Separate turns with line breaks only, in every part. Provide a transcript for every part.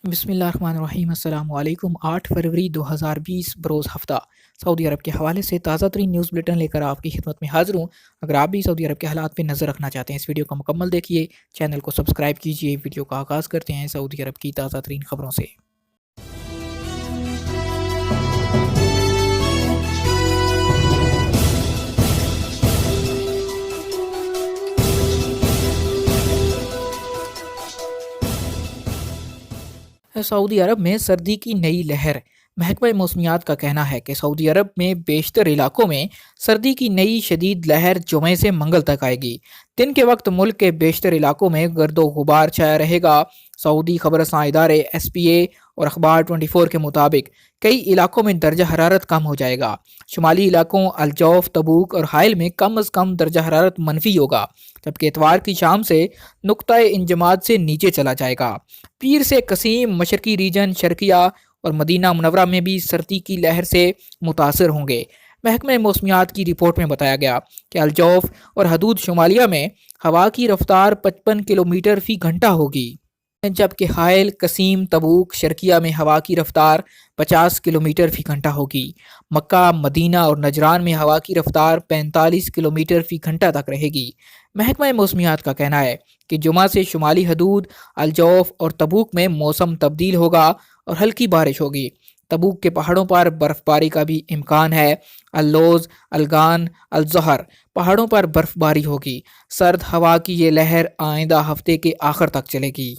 بسم اللہ الرحمن الرحیم۔ السلام علیکم۔ 8 فروری 2020 بروز ہفتہ سعودی عرب کے حوالے سے تازہ ترین نیوز بلیٹن لے کر آپ کی خدمت میں حاضر ہوں۔ اگر آپ بھی سعودی عرب کے حالات پہ نظر رکھنا چاہتے ہیں، اس ویڈیو کو مکمل دیکھیے، چینل کو سبسکرائب کیجیے۔ ویڈیو کا آغاز کرتے ہیں سعودی عرب کی تازہ ترین خبروں سے۔ سعودی عرب میں سردی کی نئی لہر۔ محکمہ موسمیات کا کہنا ہے کہ سعودی عرب میں بیشتر علاقوں میں سردی کی نئی شدید لہر جمعے سے منگل تک آئے گی۔ دن کے وقت ملک کے بیشتر علاقوں میں گرد و غبار چھایا رہے گا۔ سعودی خبررساں ادارے SPA اور اخبار 24 کے مطابق کئی علاقوں میں درجہ حرارت کم ہو جائے گا۔ شمالی علاقوں الجوف، تبوک اور حائل میں کم از کم درجہ حرارت منفی ہوگا، جبکہ اتوار کی شام سے نقطۂ انجماد سے نیچے چلا جائے گا۔ پیر سے قسیم، مشرقی ریجن، شرقیہ اور مدینہ منورہ میں بھی سردی کی لہر سے متاثر ہوں گے۔ محکمہ موسمیات کی رپورٹ میں بتایا گیا کہ الجوف اور حدود شمالیہ میں ہوا کی رفتار 55 کلومیٹر فی گھنٹہ ہوگی، جبکہ حائل، قسیم، تبوک، شرقیہ میں ہوا کی رفتار 50 کلومیٹر فی گھنٹہ ہوگی۔ مکہ، مدینہ اور نجران میں ہوا کی رفتار 45 کلومیٹر فی گھنٹہ تک رہے گی۔ محکمہ موسمیات کا کہنا ہے کہ جمعہ سے شمالی حدود، الجوف اور تبوک میں موسم تبدیل ہوگا اور ہلکی بارش ہوگی۔ تبوک کے پہاڑوں پر برف باری کا بھی امکان ہے۔ اللوز، الگان، الزہر پہاڑوں پر برف باری ہوگی۔ سرد ہوا کی یہ لہر آئندہ ہفتے کے آخر تک چلے گی۔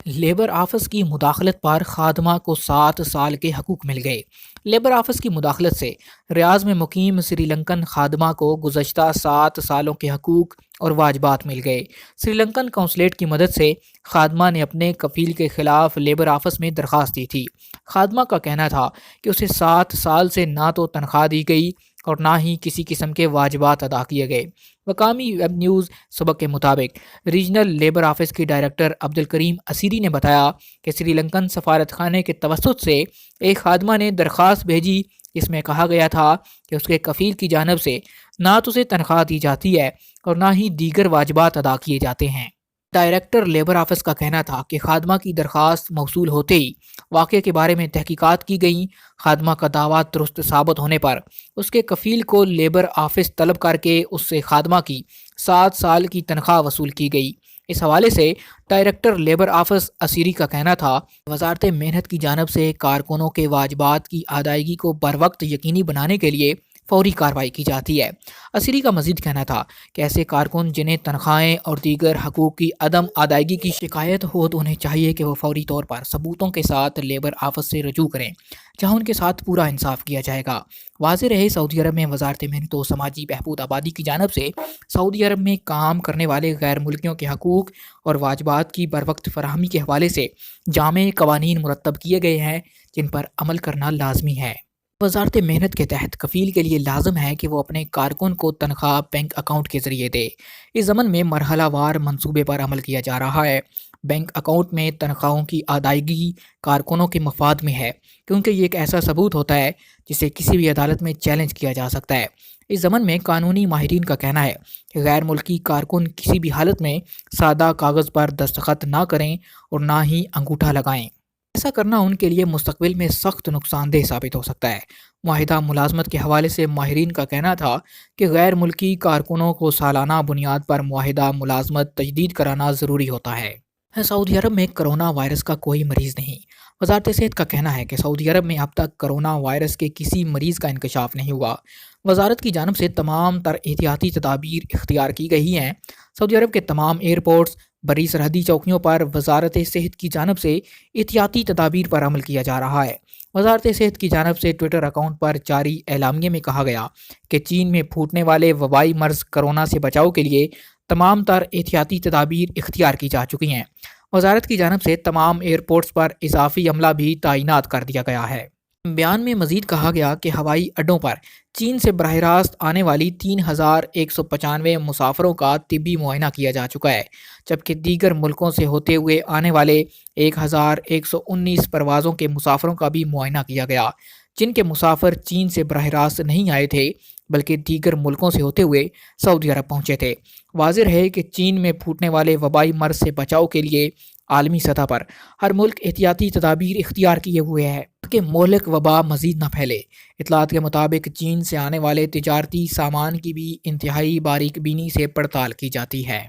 لیبر آفس کی مداخلت پر خادمہ کو 7 سال کے حقوق مل گئے۔ لیبر آفس کی مداخلت سے ریاض میں مقیم سری لنکن خادمہ کو گزشتہ 7 سالوں کے حقوق اور واجبات مل گئے۔ سری لنکن قونصلیٹ کی مدد سے خادمہ نے اپنے کفیل کے خلاف لیبر آفس میں درخواست دی تھی۔ خادمہ کا کہنا تھا کہ اسے 7 سال سے نہ تو تنخواہ دی گئی اور نہ ہی کسی قسم کے واجبات ادا کیے گئے۔ مقامی ویب نیوز سبق کے مطابق ریجنل لیبر آفس کے ڈائریکٹر عبدالکریم اسیری نے بتایا کہ سری لنکن سفارت خانے کے توسط سے ایک خادمہ نے درخواست بھیجی، جس میں کہا گیا تھا کہ اس کے کفیل کی جانب سے نہ تو اسے تنخواہ دی جاتی ہے اور نہ ہی دیگر واجبات ادا کیے جاتے ہیں۔ ڈائریکٹر لیبر آفس کا کہنا تھا کہ خادمہ کی درخواست موصول ہوتے ہی واقعے کے بارے میں تحقیقات کی گئیں۔ خادمہ کا دعویٰ درست ثابت ہونے پر اس کے کفیل کو لیبر آفس طلب کر کے اس سے خادمہ کی 7 سال کی تنخواہ وصول کی گئی۔ اس حوالے سے ڈائریکٹر لیبر آفس اسیری کا کہنا تھا، وزارت محنت کی جانب سے کارکنوں کے واجبات کی ادائیگی کو بروقت یقینی بنانے کے لیے فوری کارروائی کی جاتی ہے۔ اسیری کا مزید کہنا تھا کہ ایسے کارکن جنہیں تنخواہیں اور دیگر حقوق کی عدم ادائیگی کی شکایت ہو تو انہیں چاہیے کہ وہ فوری طور پر ثبوتوں کے ساتھ لیبر آفس سے رجوع کریں، جہاں ان کے ساتھ پورا انصاف کیا جائے گا۔ واضح رہے، سعودی عرب میں وزارت محنت و سماجی بہبود آبادی کی جانب سے سعودی عرب میں کام کرنے والے غیر ملکیوں کے حقوق اور واجبات کی بروقت فراہمی کے حوالے سے جامع قوانین مرتب کیے گئے ہیں، جن پر عمل کرنا لازمی ہے۔ وزارت محنت کے تحت کفیل کے لیے لازم ہے کہ وہ اپنے کارکن کو تنخواہ بینک اکاؤنٹ کے ذریعے دے۔ اس ضمن میں مرحلہ وار منصوبے پر عمل کیا جا رہا ہے۔ بینک اکاؤنٹ میں تنخواہوں کی ادائیگی کارکنوں کے مفاد میں ہے، کیونکہ یہ ایک ایسا ثبوت ہوتا ہے جسے کسی بھی عدالت میں چیلنج کیا جا سکتا ہے۔ اس ضمن میں قانونی ماہرین کا کہنا ہے کہ غیر ملکی کارکن کسی بھی حالت میں سادہ کاغذ پر دستخط نہ کریں اور نہ ہی انگوٹھا لگائیں۔ ایسا کرنا ان کے لیے مستقبل میں سخت نقصان دہ ثابت ہو سکتا ہے۔ معاہدہ ملازمت کے حوالے سے ماہرین کا کہنا تھا کہ غیر ملکی کارکنوں کو سالانہ بنیاد پر معاہدہ ملازمت تجدید کرانا ضروری ہوتا ہے۔ سعودی عرب میں کرونا وائرس کا کوئی مریض نہیں۔ وزارت صحت کا کہنا ہے کہ سعودی عرب میں اب تک کرونا وائرس کے کسی مریض کا انکشاف نہیں ہوا۔ وزارت کی جانب سے تمام تر احتیاطی تدابیر اختیار کی گئی ہیں۔ سعودی عرب کے تمام ایئرپورٹس، بری سرحدی چوکیوں پر وزارت صحت کی جانب سے احتیاطی تدابیر پر عمل کیا جا رہا ہے۔ وزارت صحت کی جانب سے ٹویٹر اکاؤنٹ پر جاری اعلامیے میں کہا گیا کہ چین میں پھوٹنے والے وبائی مرض کرونا سے بچاؤ کے لیے تمام تر احتیاطی تدابیر اختیار کی جا چکی ہیں۔ وزارت کی جانب سے تمام ایئرپورٹس پر اضافی عملہ بھی تعینات کر دیا گیا ہے۔ بیان میں مزید کہا گیا کہ ہوائی اڈوں پر چین سے براہ راست آنے والی 3195 مسافروں کا طبی معائنہ کیا جا چکا ہے، جبکہ دیگر ملکوں سے ہوتے ہوئے آنے والے 1119 پروازوں کے مسافروں کا بھی معائنہ کیا گیا، جن کے مسافر چین سے براہ راست نہیں آئے تھے بلکہ دیگر ملکوں سے ہوتے ہوئے سعودی عرب پہنچے تھے۔ واضح ہے کہ چین میں پھوٹنے والے وبائی مرض سے بچاؤ کے لیے عالمی سطح پر ہر ملک احتیاطی تدابیر اختیار کیے ہوئے ہے کہ مہلک وبا مزید نہ پھیلے۔ اطلاعات کے مطابق چین سے آنے والے تجارتی سامان کی بھی انتہائی باریک بینی سے پڑتال کی جاتی ہے۔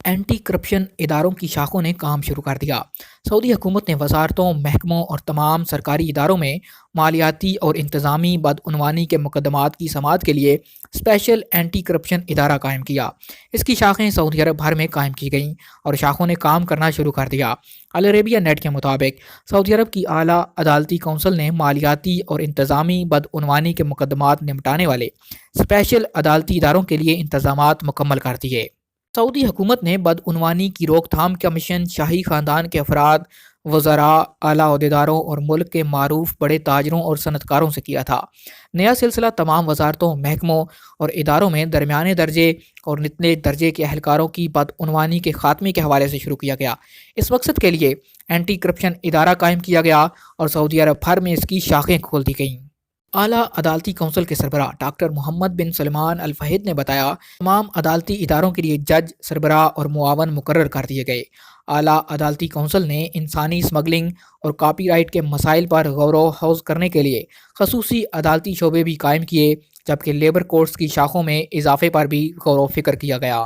اینٹی کرپشن اداروں کی شاخوں نے کام شروع کر دیا۔ سعودی حکومت نے وزارتوں، محکموں اور تمام سرکاری اداروں میں مالیاتی اور انتظامی بدعنوانی کے مقدمات کی سماعت کے لیے اسپیشل اینٹی کرپشن ادارہ قائم کیا۔ اس کی شاخیں سعودی عرب بھر میں قائم کی گئیں اور شاخوں نے کام کرنا شروع کر دیا۔ العربیہ نیٹ کے مطابق سعودی عرب کی اعلیٰ عدالتی کونسل نے مالیاتی اور انتظامی بدعنوانی کے مقدمات نمٹانے والے اسپیشل عدالتی اداروں کے لیے انتظامات مکمل کر دیے۔ سعودی حکومت نے بدعنوانی کی روک تھام کا مشن شاہی خاندان کے افراد، وزراء، اعلیٰ عہدیداروں اور ملک کے معروف بڑے تاجروں اور صنعت کاروں سے کیا تھا۔ نیا سلسلہ تمام وزارتوں، محکموں اور اداروں میں درمیانے درجے اور نچلے درجے کے اہلکاروں کی بدعنوانی کے خاتمے کے حوالے سے شروع کیا گیا۔ اس مقصد کے لیے اینٹی کرپشن ادارہ قائم کیا گیا اور سعودی عرب بھر میں اس کی شاخیں کھول دی گئیں۔ اعلیٰ عدالتی کونسل کے سربراہ ڈاکٹر محمد بن سلمان الفہد نے بتایا تمام عدالتی اداروں کے لیے جج، سربراہ اور معاون مقرر کر دیے گئے۔ اعلیٰ عدالتی کونسل نے انسانی اسمگلنگ اور کاپی رائٹ کے مسائل پر غور و خوض کرنے کے لیے خصوصی عدالتی شعبے بھی قائم کیے، جبکہ لیبر کورٹس کی شاخوں میں اضافے پر بھی غور و فکر کیا گیا۔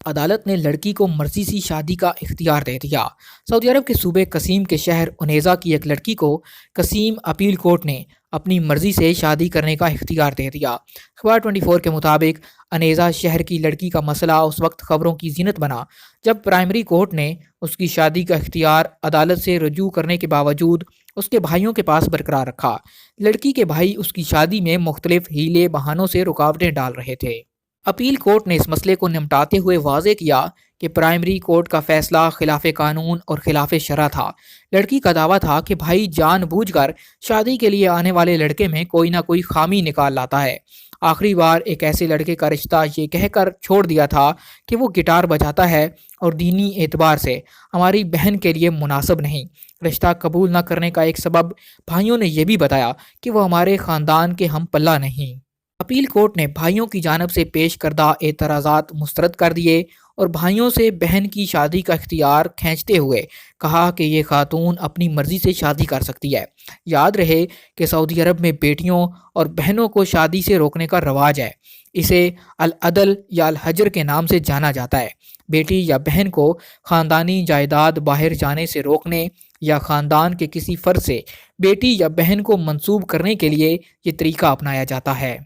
عدالت نے لڑکی کو مرضی سے شادی کا اختیار دے دیا۔ سعودی عرب کے صوبے قصیم کے شہر انیزا کی ایک لڑکی کو قصیم اپیل کورٹ نے اپنی مرضی سے شادی کرنے کا اختیار دے دیا۔ اخبار 24 کے مطابق انیزا شہر کی لڑکی کا مسئلہ اس وقت خبروں کی زینت بنا جب پرائمری کورٹ نے اس کی شادی کا اختیار عدالت سے رجوع کرنے کے باوجود اس کے بھائیوں کے پاس برقرار رکھا۔ لڑکی کے بھائی اس کی شادی میں مختلف ہیلے بہانوں سے رکاوٹیں ڈال رہے تھے۔ اپیل کورٹ نے اس مسئلے کو نمٹاتے ہوئے واضح کیا کہ پرائمری کورٹ کا فیصلہ خلاف قانون اور خلاف شرع تھا۔ لڑکی کا دعویٰ تھا کہ بھائی جان بوجھ کر شادی کے لیے آنے والے لڑکے میں کوئی نہ کوئی خامی نکال لاتا ہے۔ آخری بار ایک ایسے لڑکے کا رشتہ یہ کہہ کر چھوڑ دیا تھا کہ وہ گٹار بجاتا ہے اور دینی اعتبار سے ہماری بہن کے لیے مناسب نہیں۔ رشتہ قبول نہ کرنے کا ایک سبب بھائیوں نے یہ بھی بتایا کہ وہ ہمارے خاندان کے ہم پلہ نہیں۔ اپیل کورٹ نے بھائیوں کی جانب سے پیش کردہ اعتراضات مسترد کر دیے اور بھائیوں سے بہن کی شادی کا اختیار کھینچتے ہوئے کہا کہ یہ خاتون اپنی مرضی سے شادی کر سکتی ہے۔ یاد رہے کہ سعودی عرب میں بیٹیوں اور بہنوں کو شادی سے روکنے کا رواج ہے۔ اسے العدل یا الحجر کے نام سے جانا جاتا ہے۔ بیٹی یا بہن کو خاندانی جائیداد باہر جانے سے روکنے یا خاندان کے کسی فرد سے بیٹی یا بہن کو منسوب کرنے کے لیے یہ طریقہ اپنایا جاتا ہے۔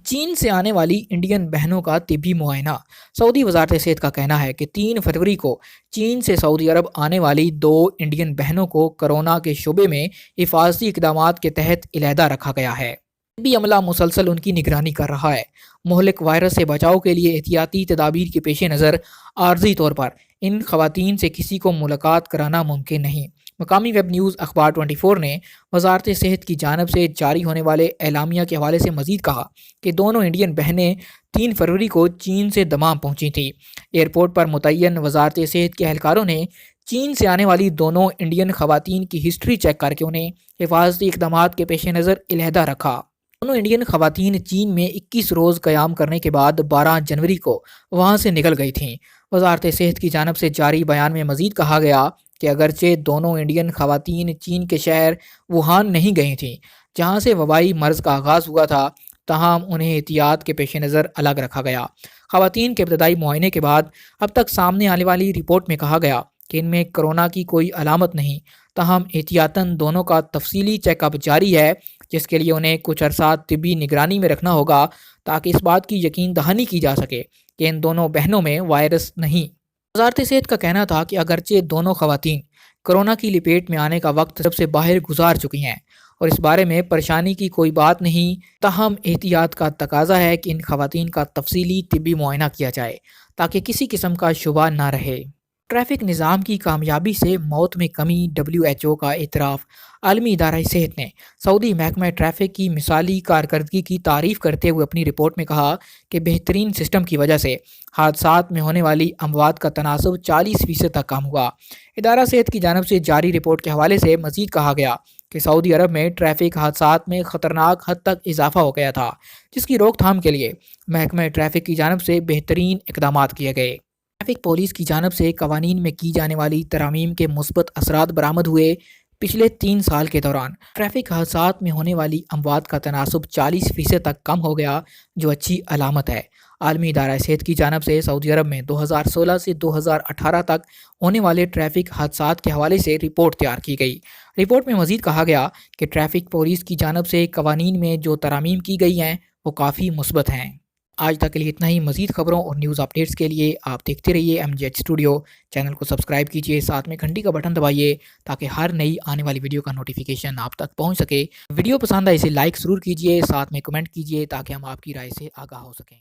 چین سے آنے والی انڈین بہنوں کا طبی معائنہ۔ سعودی وزارت صحت کا کہنا ہے کہ 3 فروری کو چین سے سعودی عرب آنے والی 2 انڈین بہنوں کو کورونا کے شعبے میں حفاظتی اقدامات کے تحت علیحدہ رکھا گیا ہے۔ طبی عملہ مسلسل ان کی نگرانی کر رہا ہے۔ مہلک وائرس سے بچاؤ کے لیے احتیاطی تدابیر کے پیش نظر عارضی طور پر ان خواتین سے کسی کو ملاقات کرانا ممکن نہیں۔ مقامی ویب نیوز اخبار 24 نے وزارت صحت کی جانب سے جاری ہونے والے اعلامیہ کے حوالے سے مزید کہا کہ دونوں انڈین بہنیں 3 فروری کو چین سے دمام پہنچی تھیں۔ ایئرپورٹ پر متعین وزارت صحت کے اہلکاروں نے چین سے آنے والی دونوں انڈین خواتین کی ہسٹری چیک کر کے انہیں حفاظتی اقدامات کے پیش نظر علیحدہ رکھا۔ دونوں انڈین خواتین چین میں 21 روز قیام کرنے کے بعد 12 جنوری کو وہاں سے نکل گئی تھیں۔ وزارت صحت کی جانب سے جاری بیان میں مزید کہا گیا کہ اگرچہ دونوں انڈین خواتین چین کے شہر ووہان نہیں گئی تھیں جہاں سے وبائی مرض کا آغاز ہوا تھا، تاہم انہیں احتیاط کے پیش نظر الگ رکھا گیا۔ خواتین کے ابتدائی معائنے کے بعد اب تک سامنے آنے والی رپورٹ میں کہا گیا کہ ان میں کورونا کی کوئی علامت نہیں، تاہم احتیاطاً دونوں کا تفصیلی چیک اپ جاری ہے، جس کے لیے انہیں کچھ عرصہ طبی نگرانی میں رکھنا ہوگا تاکہ اس بات کی یقین دہانی کی جا سکے کہ ان دونوں بہنوں میں وائرس نہیں۔ وزارت صحت کا کہنا تھا کہ اگرچہ دونوں خواتین کورونا کی لپیٹ میں آنے کا وقت سب سے باہر گزار چکی ہیں اور اس بارے میں پریشانی کی کوئی بات نہیں، تاہم احتیاط کا تقاضا ہے کہ ان خواتین کا تفصیلی طبی معائنہ کیا جائے تاکہ کسی قسم کا شبہ نہ رہے۔ ٹریفک نظام کی کامیابی سے موت میں کمی، WHO کا اعتراف۔ عالمی ادارہ صحت نے سعودی محکمہ ٹریفک کی مثالی کارکردگی کی تعریف کرتے ہوئے اپنی رپورٹ میں کہا کہ بہترین سسٹم کی وجہ سے حادثات میں ہونے والی اموات کا تناسب 40% تک کم ہوا۔ ادارہ صحت کی جانب سے جاری رپورٹ کے حوالے سے مزید کہا گیا کہ سعودی عرب میں ٹریفک حادثات میں خطرناک حد تک اضافہ ہو گیا تھا، جس کی روک تھام کے لیے محکمہ ٹریفک کی جانب سے بہترین اقدامات کیے گئے۔ ٹریفک پولیس کی جانب سے قوانین میں کی جانے والی ترامیم کے مثبت اثرات برآمد ہوئے۔ پچھلے 3 سال کے دوران ٹریفک حادثات میں ہونے والی اموات کا تناسب 40% تک کم ہو گیا، جو اچھی علامت ہے۔ عالمی ادارہ صحت کی جانب سے سعودی عرب میں 2016 سے 2018 تک ہونے والے ٹریفک حادثات کے حوالے سے رپورٹ تیار کی گئی۔ رپورٹ میں مزید کہا گیا کہ ٹریفک پولیس کی جانب سے قوانین میں جو ترامیم کی گئی ہیں وہ کافی مثبت ہیں۔ آج تک کے لیے اتنا ہی۔ مزید خبروں اور نیوز اپڈیٹس کے لیے آپ دیکھتے رہیے MGH اسٹوڈیو۔ چینل کو سبسکرائب کیجیے، ساتھ میں گھنٹی کا بٹن دبائیے تاکہ ہر نئی آنے والی ویڈیو کا نوٹیفیکیشن آپ تک پہنچ سکے۔ ویڈیو پسند آئے اسے لائک ضرور کیجیے، ساتھ میں کمنٹ کیجیے تاکہ ہم آپ کی رائے سے آگاہ ہو سکیں۔